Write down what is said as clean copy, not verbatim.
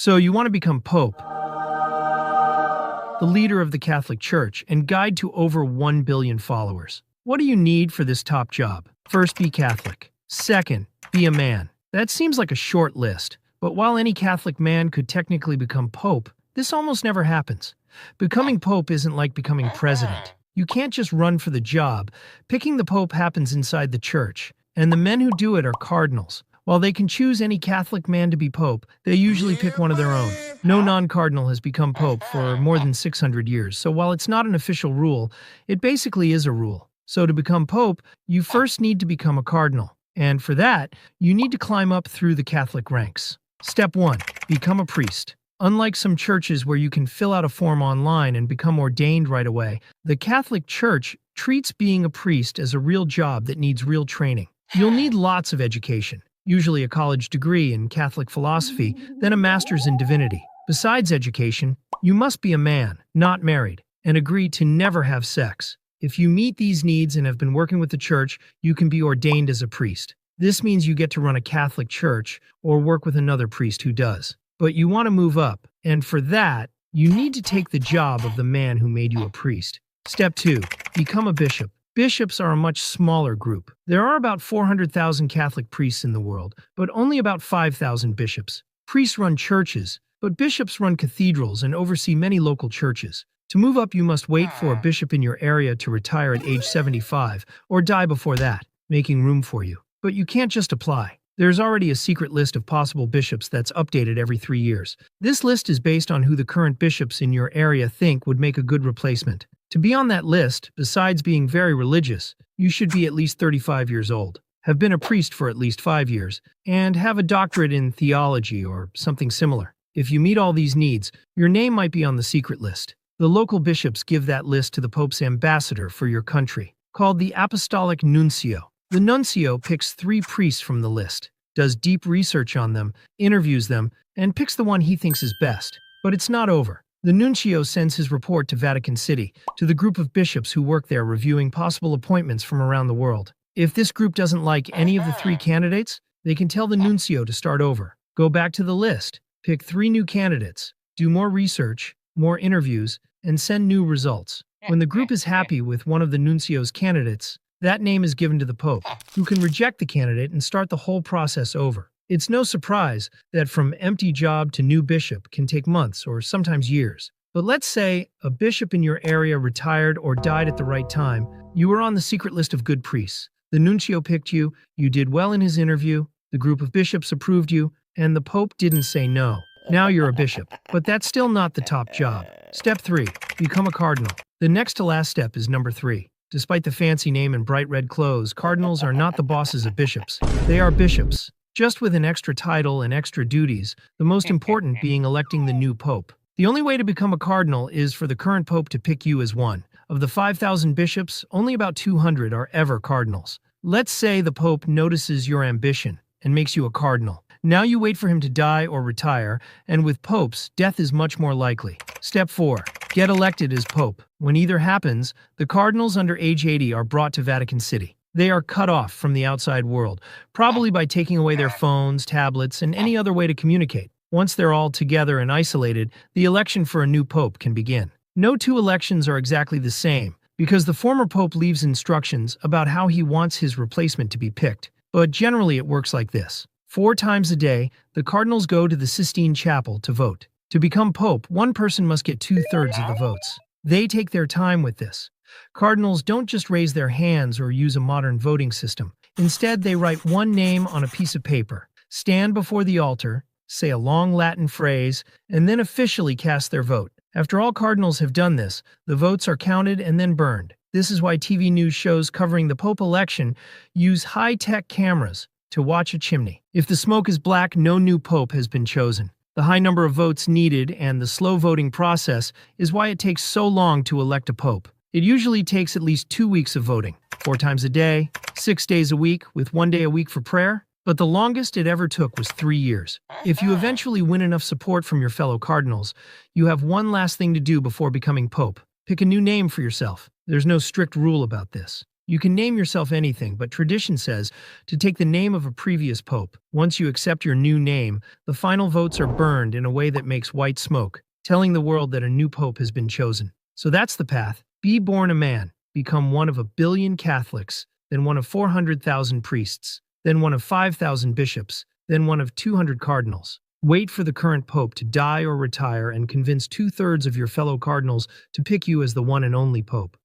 So you want to become Pope, the leader of the Catholic Church, and guide to over 1 billion followers. What do you need for this top job? First, be Catholic. Second, be a man. That seems like a short list, but while any Catholic man could technically become Pope, this almost never happens. Becoming Pope isn't like becoming president. You can't just run for the job. Picking the Pope happens inside the church, and the men who do it are cardinals. While they can choose any Catholic man to be Pope, they usually pick one of their own. No non-cardinal has become Pope for more than 600 years, so while it's not an official rule, it basically is a rule. So to become Pope, you first need to become a cardinal. And for that, you need to climb up through the Catholic ranks. Step 1. Become a priest. Unlike some churches where you can fill out a form online and become ordained right away, the Catholic Church treats being a priest as a real job that needs real training. You'll need lots of education, usually a college degree in Catholic philosophy, then a master's in divinity. Besides education, you must be a man, not married, and agree to never have sex. If you meet these needs and have been working with the church, you can be ordained as a priest. This means you get to run a Catholic church or work with another priest who does. But you want to move up, and for that, you need to take the job of the man who made you a priest. Step 2. Become a bishop. Bishops are a much smaller group. There are about 400,000 Catholic priests in the world, but only about 5,000 bishops. Priests run churches, but bishops run cathedrals and oversee many local churches. To move up, you must wait for a bishop in your area to retire at age 75 or die before that, making room for you. But you can't just apply. There's already a secret list of possible bishops that's updated every 3 years. This list is based on who the current bishops in your area think would make a good replacement. To be on that list, besides being very religious, you should be at least 35 years old, have been a priest for at least 5 years, and have a doctorate in theology or something similar. If you meet all these needs, your name might be on the secret list. The local bishops give that list to the Pope's ambassador for your country, called the Apostolic Nuncio. The nuncio picks 3 priests from the list, does deep research on them, interviews them, and picks the one he thinks is best. But it's not over. The nuncio sends his report to Vatican City, to the group of bishops who work there reviewing possible appointments from around the world. If this group doesn't like any of the 3 candidates, they can tell the nuncio to start over. Go back to the list, pick 3 new candidates, do more research, more interviews, and send new results. When the group is happy with one of the nuncio's candidates, that name is given to the Pope, who can reject the candidate and start the whole process over. It's no surprise that from empty job to new bishop can take months or sometimes years. But let's say a bishop in your area retired or died at the right time. You were on the secret list of good priests. The nuncio picked you, you did well in his interview, the group of bishops approved you, and the Pope didn't say no. Now you're a bishop. But that's still not the top job. Step 3. Become a cardinal. The next to last step is number 3. Despite the fancy name and bright red clothes, cardinals are not the bosses of bishops. They are bishops, just with an extra title and extra duties, the most important being electing the new pope. The only way to become a cardinal is for the current pope to pick you as one. Of the 5,000 bishops, only about 200 are ever cardinals. Let's say the pope notices your ambition and makes you a cardinal. Now you wait for him to die or retire, and with popes, death is much more likely. Step 4. Get elected as pope. When either happens, the cardinals under age 80 are brought to Vatican City. They are cut off from the outside world, probably by taking away their phones, tablets, and any other way to communicate. Once they're all together and isolated, the election for a new pope can begin. No 2 elections are exactly the same, because the former pope leaves instructions about how he wants his replacement to be picked. But generally it works like this. 4 times a day, the cardinals go to the Sistine Chapel to vote. To become pope, one person must get 2/3 of the votes. They take their time with this. Cardinals don't just raise their hands or use a modern voting system. Instead, they write one name on a piece of paper, stand before the altar, say a long Latin phrase, and then officially cast their vote. After all cardinals have done this, the votes are counted and then burned. This is why TV news shows covering the Pope election use high-tech cameras to watch a chimney. If the smoke is black, no new pope has been chosen. The high number of votes needed and the slow voting process is why it takes so long to elect a pope. It usually takes at least 2 weeks of voting, 4 times a day, 6 days a week, with 1 day a week for prayer. But the longest it ever took was 3 years. If you eventually win enough support from your fellow cardinals, you have one last thing to do before becoming pope. Pick a new name for yourself. There's no strict rule about this. You can name yourself anything, but tradition says to take the name of a previous pope. Once you accept your new name, the final votes are burned in a way that makes white smoke, telling the world that a new pope has been chosen. So that's the path. Be born a man, become one of 1 billion Catholics, then one of 400,000 priests, then one of 5,000 bishops, then one of 200 cardinals. Wait for the current pope to die or retire and convince two-thirds of your fellow cardinals to pick you as the one and only pope.